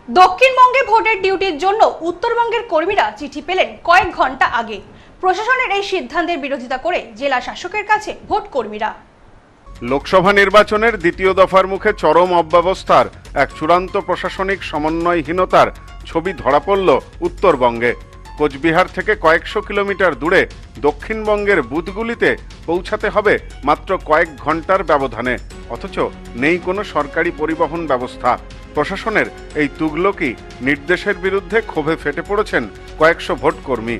দক্ষিণবঙ্গে ভোটের ডিউটির জন্য উত্তরবঙ্গের কর্মীরা চিঠি পেলেন কয়েক ঘন্টা আগে। প্রশাসনের এই সিদ্ধান্তের বিরোধিতা করে জেলা শাসকের কাছে ভোট কর্মীরা। লোকসভা নির্বাচনের দ্বিতীয় দফার মুখে চরম অব্যবস্থার এক চূড়ান্ত প্রশাসনিক সমন্বয়হীনতার ছবি ধরা পড়ল উত্তরবঙ্গে। কোচবিহার থেকে কয়েকশো কিলোমিটার দূরে দক্ষিণবঙ্গের বুথগুলিতে পৌঁছাতে হবে মাত্র কয়েক ঘন্টার ব্যবধানে, অথচ নেই কোনো সরকারি পরিবহন ব্যবস্থা। প্রশাসনের এই তুগলকি নির্দেশের বিরুদ্ধে ক্ষোভে ফেটে পড়েছেন কয়েকশো ভোটকর্মী।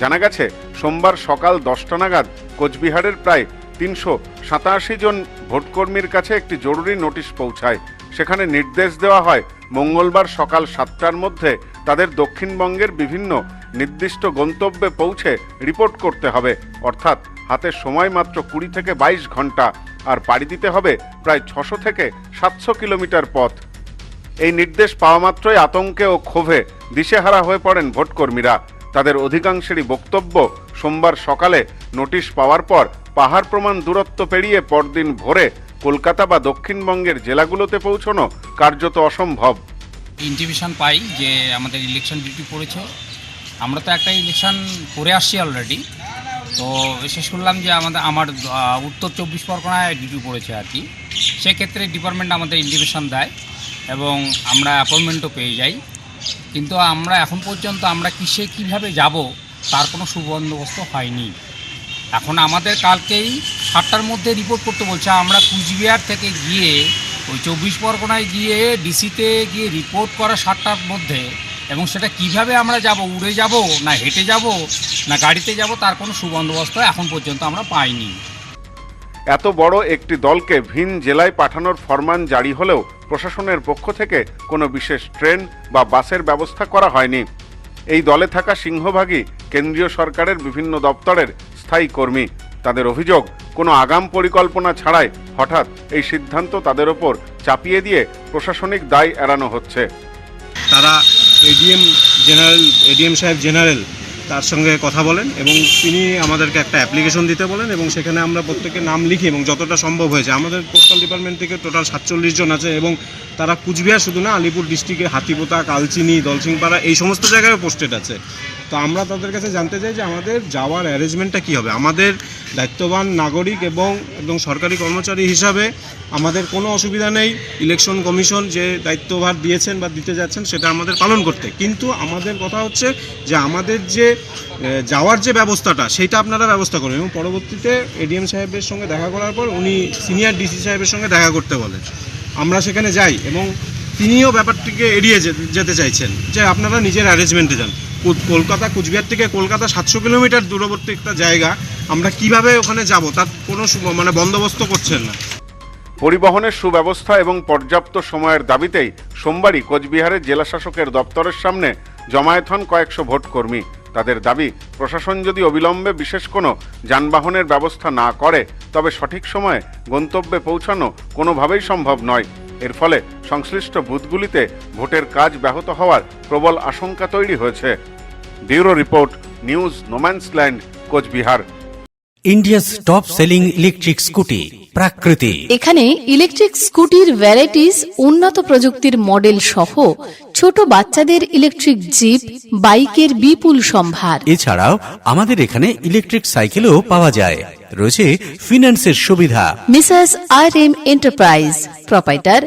জানা গেছে, সোমবার সকাল 10টা নাগাদ কোচবিহারের প্রায় 387 জন ভোটকর্মীর কাছে একটি জরুরি নোটিশ পৌঁছায়। সেখানে নির্দেশ দেওয়া হয় মঙ্গলবার সকাল 7টার মধ্যে তাদের দক্ষিণবঙ্গের বিভিন্ন নির্দিষ্ট গন্তব্যে পৌঁছে রিপোর্ট করতে হবে, অর্থাৎ হাতে সময় মাত্র 20 থেকে 22 ঘন্টা, আর পাড়ি দিতে হবে প্রায় 600 থেকে 700 কিলোমিটার পথ। এই নির্দেশ পাওয়া মাত্রই আতঙ্কে ও ক্ষোভে দিশেহারা হয়ে পড়েন ভোটকর্মীরা। তাদের অধিকাংশেরই বক্তব্য, সোমবার সকালে নোটিশ পাওয়ার পর পাহাড় প্রমাণ দূরত্ব পেরিয়ে পরদিন ভোরে কলকাতা বা দক্ষিণবঙ্গের জেলাগুলোতে পৌঁছানো কার্যত অসম্ভব। ইনটিমেশন পাই যে আমাদের ইলেকশন ডিউটি পড়েছে। আমরা তো একটা ইলেকশন করে আসছি অলরেডি, তো শেষ করলাম যে আমার উত্তর 24 পরগনায় ডিউটি পড়েছে আর কি। সেক্ষেত্রে ডিপার্টমেন্ট আমাদের ইনটিমেশন দেয় এবং আমরা অ্যাপয়েন্টমেন্টও পেয়ে যাই, কিন্তু আমরা এখন পর্যন্ত আমরা কীভাবে যাব তার কোনো সুবন্দোবস্ত হয়নি। এখন আমাদের কালকেই 7টার মধ্যে রিপোর্ট করতে বলছে। আমরা কুচবিহার থেকে গিয়ে ওই 24 পরগনায় গিয়ে ডিসিতে গিয়ে রিপোর্ট করা 7টার মধ্যে, এবং সেটা কিভাবে আমরা যাব, উড়ে যাব না হেঁটে যাব না গাড়িতে যাব, তার কোনো সুবন্দোবস্ত এখন পর্যন্ত আমরা পাইনি। এত বড় একটি দলকে ভিন জেলায় পাঠানোর ফরমান জারি হলেও প্রশাসনের পক্ষ থেকে কোনো বিশেষ ট্রেন বা বাসের ব্যবস্থা করা হয়নি। এই দলে থাকা সিংহভাগই কেন্দ্রীয় সরকারের বিভিন্ন দপ্তরের স্থায়ী কর্মী। তাদের অভিযোগ, কোনো আগাম পরিকল্পনা ছাড়াই হঠাৎ এই সিদ্ধান্ত তাদের ওপর চাপিয়ে দিয়ে প্রশাসনিক দায় এড়ানো হচ্ছে। তারা এডিএম সাহেব জেনারেল তার সঙ্গে কথা বলেন এবং তিনি আমাদেরকে একটা অ্যাপ্লিকেশন দিতে বলেন, এবং সেখানে আমরা প্রত্যেকের নাম লিখি এবং যতটা সম্ভব হয়েছে আমাদের পোস্টাল ডিপার্টমেন্ট থেকে টোটাল 47 জন আছে, এবং তারা কুচবিহার শুধু না, আলিপুর ডিস্ট্রিক্টে হাতিপোতা, কালচিনি, দলসিংপাড়া এই সমস্ত জায়গায় পোস্টেড আছে। তো আমরা তাদের কাছে জানতে চাই যে আমাদের যাওয়ার অ্যারেঞ্জমেন্টটা কী হবে। আমাদের দায়িত্ববান নাগরিক এবং একদম সরকারি কর্মচারী হিসাবে আমাদের কোনো অসুবিধা নেই ইলেকশন কমিশন যে দায়িত্বভার দিয়েছেন বা দিতে যাচ্ছেন সেটা আমাদের পালন করতে, কিন্তু আমাদের কথা হচ্ছে যে আমাদের যে যাওয়ার যে ব্যবস্থাটা সেইটা আপনারা ব্যবস্থা করবেন। এবং পরবর্তীতে এডিএম সাহেবের সঙ্গে দেখা করার পর উনি সিনিয়র ডিসি সাহেবের সঙ্গে দেখা করতে বলেন। আমরা সেখানে যাই এবং তিনিও ব্যাপারটিকে এড়িয়ে যেতে চাইছেন যে আপনারা নিজের অ্যারেঞ্জমেন্টে যান। কলকাতা, কুচবিহার থেকে কলকাতা 700 কিলোমিটার দূরবর্তী একটা জায়গা, আমরা কিভাবে ওখানে যাব তার কোনো বন্দোবস্ত করছেন না। পরিবহনের সুব্যবস্থা এবং পর্যাপ্ত সময়ের দাবিতেই সোমবারই কোচবিহারের জেলা শাসকের দপ্তরের সামনে জমায়েত হন কয়েকশো ভোটকর্মী। তাদের দাবি, প্রশাসন যদি অবিলম্বে বিশেষ কোনো যানবাহনের ব্যবস্থা না করে তবে সঠিক সময়ে গন্তব্যে পৌঁছানো কোনোভাবেই সম্ভব নয়। এর ফলে সংশ্লিষ্ট বুথগুলিতে ভোটের কাজ ব্যাহত হওয়ার প্রবল আশঙ্কা তৈরি হয়েছে। Bureau report, news no man's land, Cooch Behar. India's top selling electric scooty Prakriti. এখানে ইলেকট্রিক স্কুটির ভ্যারাইটিস, উন্নত প্রযুক্তির মডেল সহ ছোট বাচ্চাদের ইলেকট্রিক জিপ, বাইকের বিপুল সম্ভার। এছাড়াও আমাদের এখানে ইলেকট্রিক সাইকেলও পাওয়া যায়। রয়েছে ফিন্যান্সের সুবিধা। Mrs RM enterprise, proprietor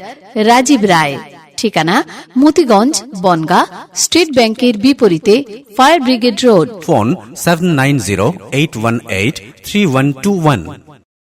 Rajib Roy. ঠিকানা মতিগঞ্জ, বনগাঁ, স্টেট ব্যাংকের বিপরীতে, ফায়ার ব্রিগেড রোড। ফোন 7908183121।